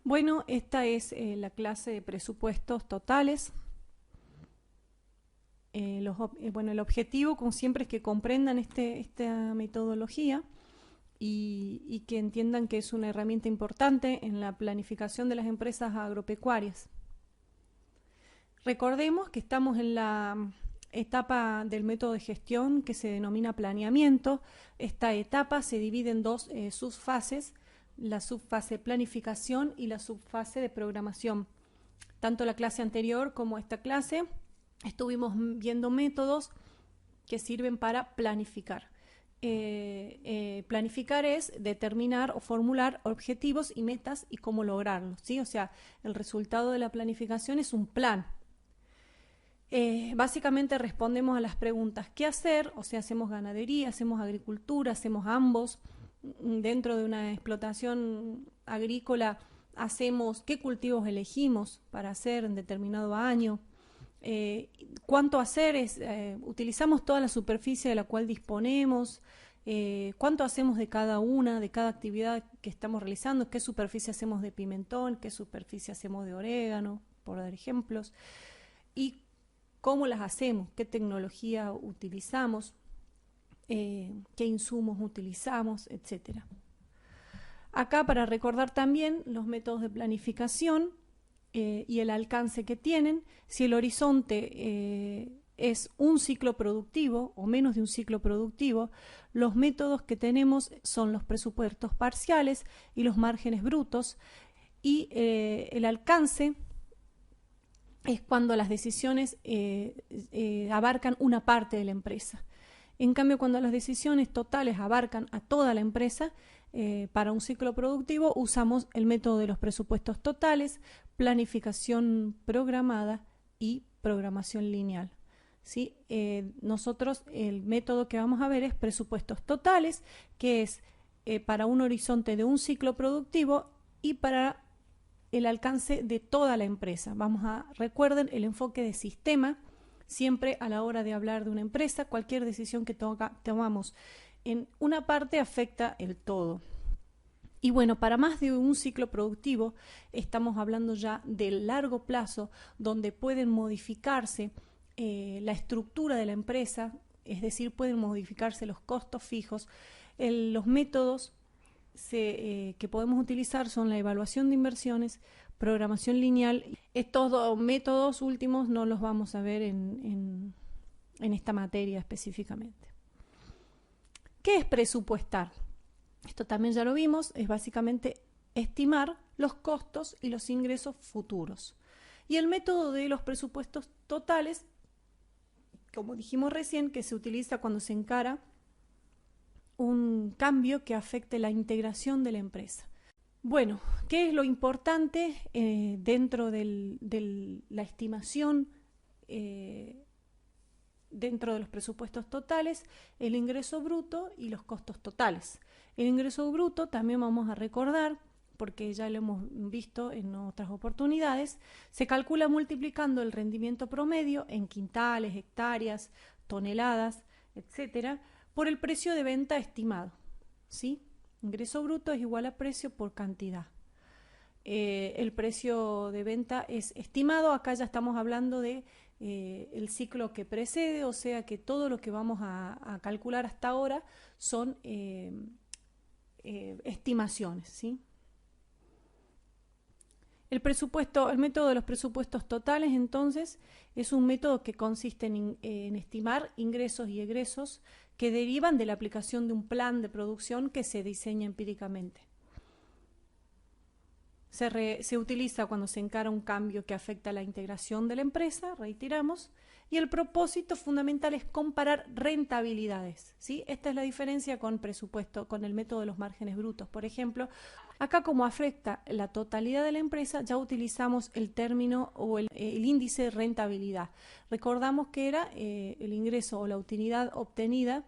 Bueno, esta es la clase de presupuestos totales. Bueno, el objetivo, como siempre, es que comprendan esta metodología y que entiendan que es una herramienta importante en la planificación de las empresas agropecuarias. Recordemos que estamos en la etapa del método de gestión que se denomina planeamiento. Esta etapa se divide en dos subfases, la subfase planificación y la subfase de programación. Tanto la clase anterior como esta clase estuvimos viendo métodos que sirven para planificar. Planificar es determinar o formular objetivos y metas y cómo lograrlos, ¿sí? O sea, el resultado de la planificación es un plan. Básicamente respondemos a las preguntas ¿qué hacer? O sea, hacemos ganadería, hacemos agricultura, hacemos ambos. Dentro de una explotación agrícola hacemos qué cultivos elegimos para hacer en determinado año. Cuánto hacer es, utilizamos toda la superficie de la cual disponemos, cuánto hacemos de cada una, de cada actividad que estamos realizando, qué superficie hacemos de pimentón, qué superficie hacemos de orégano, por dar ejemplos, y cómo las hacemos, qué tecnología utilizamos, qué insumos utilizamos, etc. Acá para recordar también los métodos de planificación y el alcance que tienen. Si el horizonte es un ciclo productivo o menos de un ciclo productivo, los métodos que tenemos son los presupuestos parciales y los márgenes brutos, y el alcance es cuando las decisiones abarcan una parte de la empresa. En cambio, cuando las decisiones totales abarcan a toda la empresa, para un ciclo productivo usamos el método de los presupuestos totales, planificación programada y programación lineal. ¿Sí? Nosotros el método que vamos a ver es presupuestos totales, que es para un horizonte de un ciclo productivo y para el alcance de toda la empresa. Recuerden el enfoque de sistema. Siempre a la hora de hablar de una empresa, cualquier decisión que tomamos en una parte afecta el todo. Y bueno, para más de un ciclo productivo estamos hablando ya del largo plazo, donde pueden modificarse la estructura de la empresa, es decir, pueden modificarse los costos fijos. Los métodos que podemos utilizar son la evaluación de inversiones, programación lineal. Estos dos métodos últimos no los vamos a ver en esta materia específicamente. ¿Qué es presupuestar? Esto también ya lo vimos, es básicamente estimar los costos y los ingresos futuros. Y el método de los presupuestos totales, como dijimos recién, que se utiliza cuando se encara un cambio que afecte la integración de la empresa. Bueno, ¿qué es lo importante dentro de la estimación dentro de los presupuestos totales? El ingreso bruto y los costos totales. El ingreso bruto también vamos a recordar, porque ya lo hemos visto en otras oportunidades, se calcula multiplicando el rendimiento promedio en quintales, hectáreas, toneladas, etcétera, por el precio de venta estimado, ¿sí? Ingreso bruto es igual a precio por cantidad. El precio de venta es estimado, acá ya estamos hablando de el ciclo que precede, o sea que todo lo que vamos a calcular hasta ahora son estimaciones, ¿sí? El método de los presupuestos totales, entonces, es un método que consiste en estimar ingresos y egresos que derivan de la aplicación de un plan de producción que se diseña empíricamente. Se utiliza cuando se encara un cambio que afecta a la integración de la empresa, reiteramos, y el propósito fundamental es comparar rentabilidades, ¿sí? Esta es la diferencia con el método de los márgenes brutos. Por ejemplo, acá como afecta la totalidad de la empresa, ya utilizamos el término o el índice de rentabilidad. Recordamos que era el ingreso o la utilidad obtenida,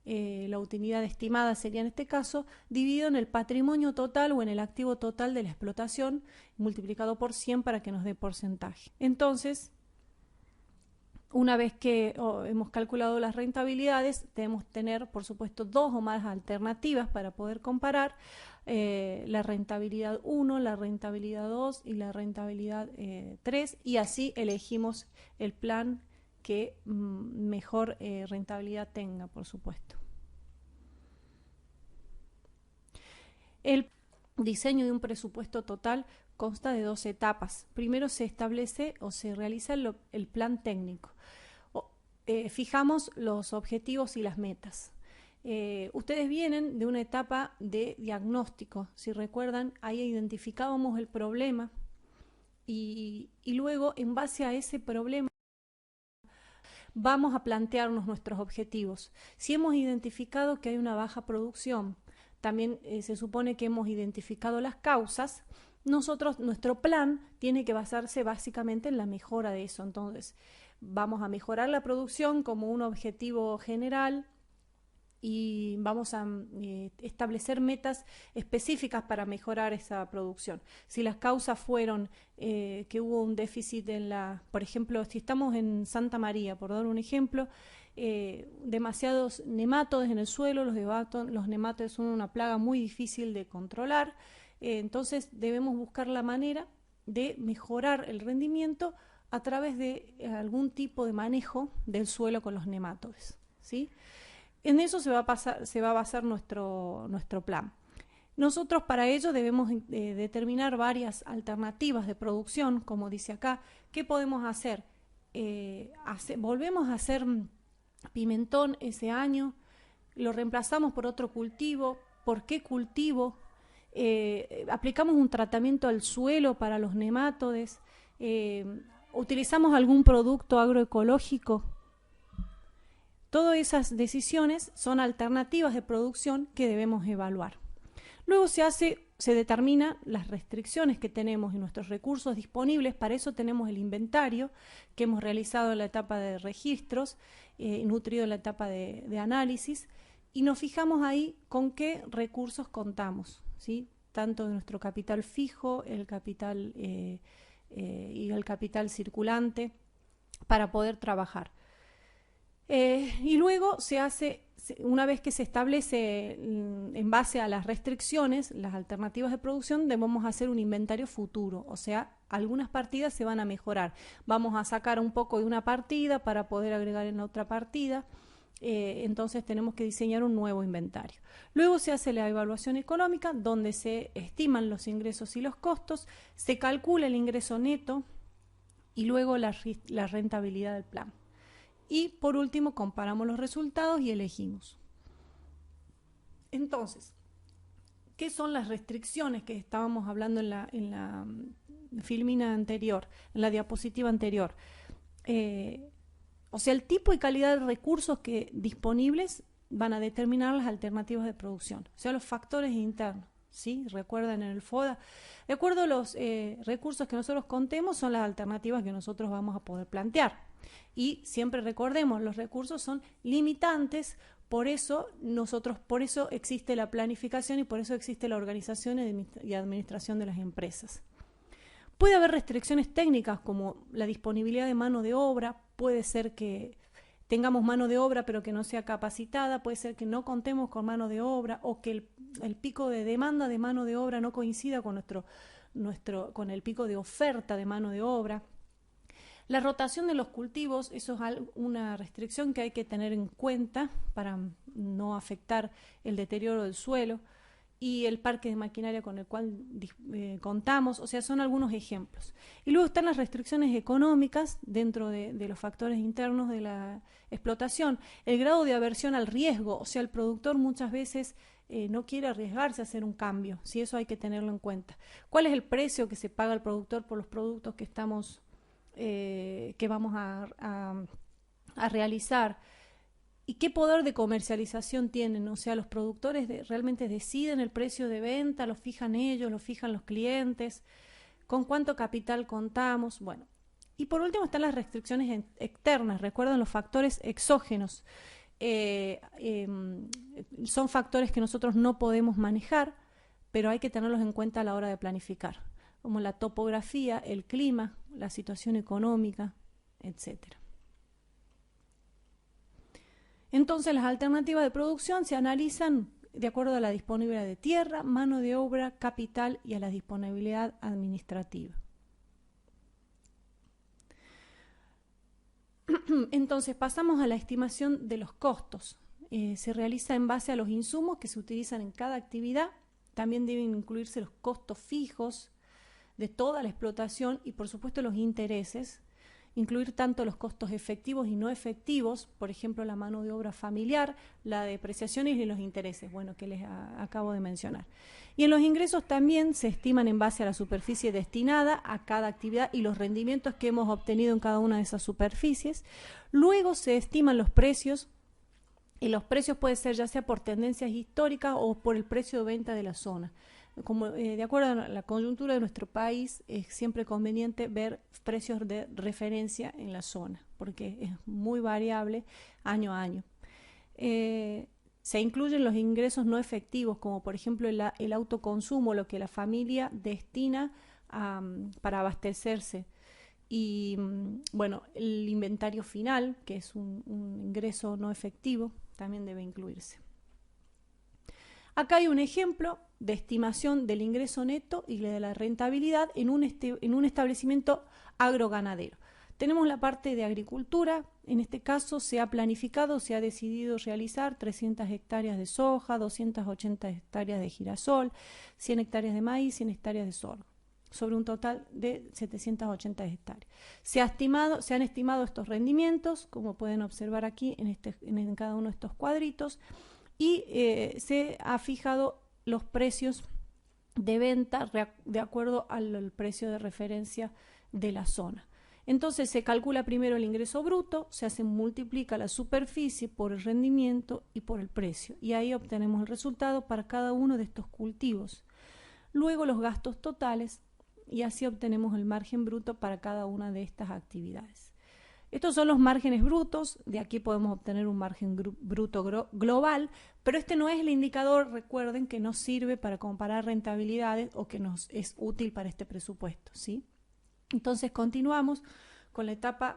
la utilidad estimada sería en este caso, dividido en el patrimonio total o en el activo total de la explotación, multiplicado por 100 para que nos dé porcentaje. Entonces, Una vez que hemos calculado las rentabilidades, debemos tener, por supuesto, 2 o más alternativas para poder comparar la rentabilidad 1, la rentabilidad 2 y la rentabilidad 3, y así elegimos el plan que mejor rentabilidad tenga, por supuesto. El diseño de un presupuesto total consta de 2 etapas. Primero se establece o se realiza el plan técnico. Fijamos los objetivos y las metas. Ustedes vienen de una etapa de diagnóstico. Si recuerdan, ahí identificábamos el problema y luego, en base a ese problema, vamos a plantearnos nuestros objetivos. Si hemos identificado que hay una baja producción, también se supone que hemos identificado las causas, nuestro plan tiene que basarse básicamente en la mejora de eso. Entonces, vamos a mejorar la producción como un objetivo general y vamos a establecer metas específicas para mejorar esa producción. Si las causas fueron que hubo un déficit por ejemplo, si estamos en Santa María, por dar un ejemplo, demasiados nematodes en el suelo, los nematodes son una plaga muy difícil de controlar, entonces debemos buscar la manera de mejorar el rendimiento a través de algún tipo de manejo del suelo con los nematodes, ¿sí? En eso se va a basar nuestro plan. Nosotros para ello debemos determinar varias alternativas de producción, como dice acá. ¿Qué podemos hacer? Volvemos a hacer pimentón ese año, lo reemplazamos por otro cultivo. ¿Por qué cultivo? Aplicamos un tratamiento al suelo para los nematodes, utilizamos algún producto agroecológico. Todas esas decisiones son alternativas de producción que debemos evaluar. Luego se determina las restricciones que tenemos y nuestros recursos disponibles. Para eso tenemos el inventario que hemos realizado en la etapa de registros, nutrido en la etapa de análisis, y nos fijamos ahí con qué recursos contamos, ¿sí? Tanto de nuestro capital fijo, el capital y el capital circulante, para poder trabajar. Y luego una vez que se establece en base a las restricciones, las alternativas de producción, debemos hacer un inventario futuro, o sea, algunas partidas se van a mejorar. Vamos a sacar un poco de una partida para poder agregar en la otra partida, entonces tenemos que diseñar un nuevo inventario. Luego se hace la evaluación económica, donde se estiman los ingresos y los costos, se calcula el ingreso neto y luego la rentabilidad del plan. Y por último comparamos los resultados y elegimos. Entonces, ¿qué son las restricciones que estábamos hablando en la filmina anterior, en la diapositiva anterior? O sea, el tipo y calidad de recursos disponibles van a determinar las alternativas de producción, o sea, los factores internos, ¿sí? Recuerdan en el FODA. De acuerdo a los recursos que nosotros contemos, son las alternativas que nosotros vamos a poder plantear. Y siempre recordemos, los recursos son limitantes, por eso existe la planificación y por eso existe la organización y administración de las empresas. Puede haber restricciones técnicas como la disponibilidad de mano de obra, puede ser que tengamos mano de obra pero que no sea capacitada, puede ser que no contemos con mano de obra o que el pico de demanda de mano de obra no coincida con con el pico de oferta de mano de obra. La rotación de los cultivos, eso es una restricción que hay que tener en cuenta para no afectar el deterioro del suelo, y el parque de maquinaria con el cual contamos, o sea, son algunos ejemplos. Y luego están las restricciones económicas dentro de los factores internos de la explotación. El grado de aversión al riesgo, o sea, el productor muchas veces no quiere arriesgarse a hacer un cambio, si eso hay que tenerlo en cuenta. ¿Cuál es el precio que se paga al productor por los productos que vamos a realizar? ¿Y qué poder de comercialización tienen? O sea, los productores realmente deciden el precio de venta, lo fijan ellos, lo fijan los clientes, con cuánto capital contamos. Bueno, y por último están las restricciones externas. Recuerden los factores exógenos. Son factores que nosotros no podemos manejar, pero hay que tenerlos en cuenta a la hora de planificar, como la topografía, el clima, la situación económica, etcétera. Entonces las alternativas de producción se analizan de acuerdo a la disponibilidad de tierra, mano de obra, capital y a la disponibilidad administrativa. Entonces pasamos a la estimación de los costos. Se realiza en base a los insumos que se utilizan en cada actividad. También deben incluirse los costos fijos de toda la explotación y por supuesto los intereses. Incluir tanto los costos efectivos y no efectivos, por ejemplo la mano de obra familiar, la depreciación y los intereses, bueno, que les acabo de mencionar. Y en los ingresos también se estiman en base a la superficie destinada a cada actividad y los rendimientos que hemos obtenido en cada una de esas superficies. Luego se estiman los precios, y los precios pueden ser ya sea por tendencias históricas o por el precio de venta de la zona. Como, de acuerdo a la coyuntura de nuestro país, es siempre conveniente ver precios de referencia en la zona, porque es muy variable año a año. Se incluyen los ingresos no efectivos, como por ejemplo el autoconsumo, lo que la familia destina para abastecerse. Y bueno, el inventario final, que es un ingreso no efectivo, también debe incluirse. Acá hay un ejemplo de estimación del ingreso neto y de la rentabilidad en un establecimiento agroganadero. Tenemos la parte de agricultura. En este caso se ha planificado, se ha decidido realizar 300 hectáreas de soja, 280 hectáreas de girasol, 100 hectáreas de maíz, 100 hectáreas de sorgo, sobre un total de 780 hectáreas. Se han estimado estos rendimientos, como pueden observar aquí en cada uno de estos cuadritos, y se ha fijado los precios de venta de acuerdo al precio de referencia de la zona. Entonces se calcula primero el ingreso bruto, multiplica la superficie por el rendimiento y por el precio, y ahí obtenemos el resultado para cada uno de estos cultivos. Luego los gastos totales, y así obtenemos el margen bruto para cada una de estas actividades. Estos son los márgenes brutos, de aquí podemos obtener un margen bruto global, pero este no es el indicador, recuerden, que nos sirve para comparar rentabilidades o que nos es útil para este presupuesto, ¿sí? Entonces continuamos con la etapa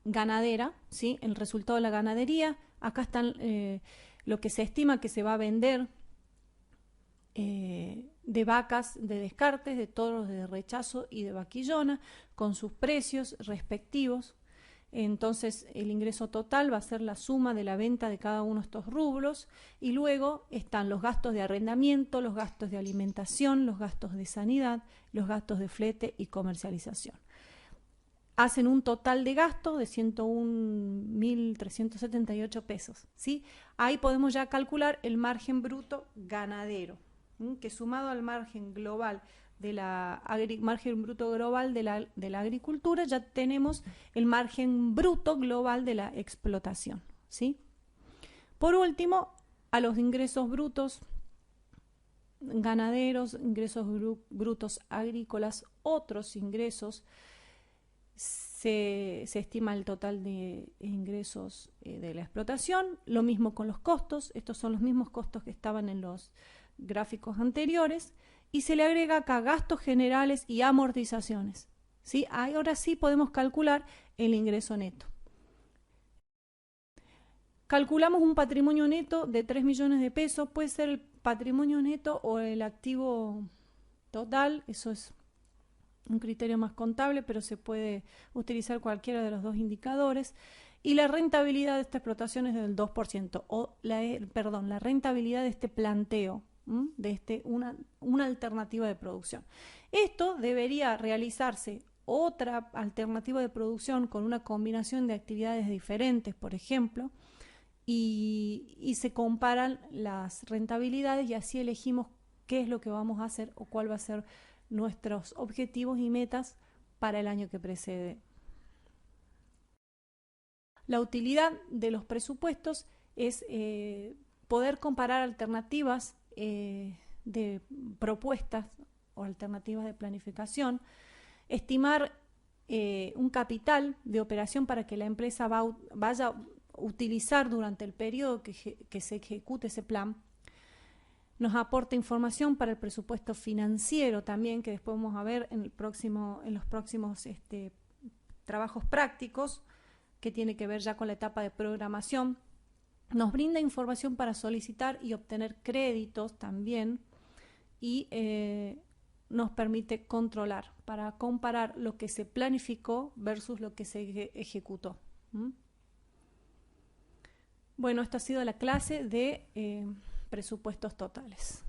ganadera, ¿sí? El resultado de la ganadería. Acá están lo que se estima que se va a vender de vacas de descartes, de toros de rechazo y de vaquillona, con sus precios respectivos. Entonces el ingreso total va a ser la suma de la venta de cada uno de estos rubros, y luego están los gastos de arrendamiento, los gastos de alimentación, los gastos de sanidad, los gastos de flete y comercialización. Hacen un total de gasto de 101.378 pesos, ¿sí? Ahí podemos ya calcular el margen bruto ganadero, que sumado al margen global margen bruto global de la agricultura, ya tenemos el margen bruto global de la explotación, ¿sí? Por último, a los ingresos brutos ganaderos, ingresos brutos agrícolas, otros ingresos, se estima el total de ingresos de la explotación. Lo mismo con los costos, estos son los mismos costos que estaban en los gráficos anteriores, y se le agrega acá gastos generales y amortizaciones, ¿sí? Ahora sí podemos calcular el ingreso neto. Calculamos un patrimonio neto de 3 millones de pesos, puede ser el patrimonio neto o el activo total, eso es un criterio más contable, pero se puede utilizar cualquiera de los dos indicadores. Y la rentabilidad de esta explotación es del 2%, la rentabilidad de este planteo, de una alternativa de producción. Esto debería realizarse otra alternativa de producción con una combinación de actividades diferentes, por ejemplo, y se comparan las rentabilidades y así elegimos qué es lo que vamos a hacer o cuál va a ser nuestros objetivos y metas para el año que precede. La utilidad de los presupuestos es poder comparar alternativas de propuestas o alternativas de planificación, estimar un capital de operación para que la empresa vaya a utilizar durante el periodo que se ejecute ese plan. Nos aporta información para el presupuesto financiero también, que después vamos a ver en los próximos trabajos prácticos, que tiene que ver ya con la etapa de programación. Nos brinda información para solicitar y obtener créditos también, y nos permite controlar para comparar lo que se planificó versus lo que se ejecutó. Bueno, esta ha sido la clase de presupuestos totales.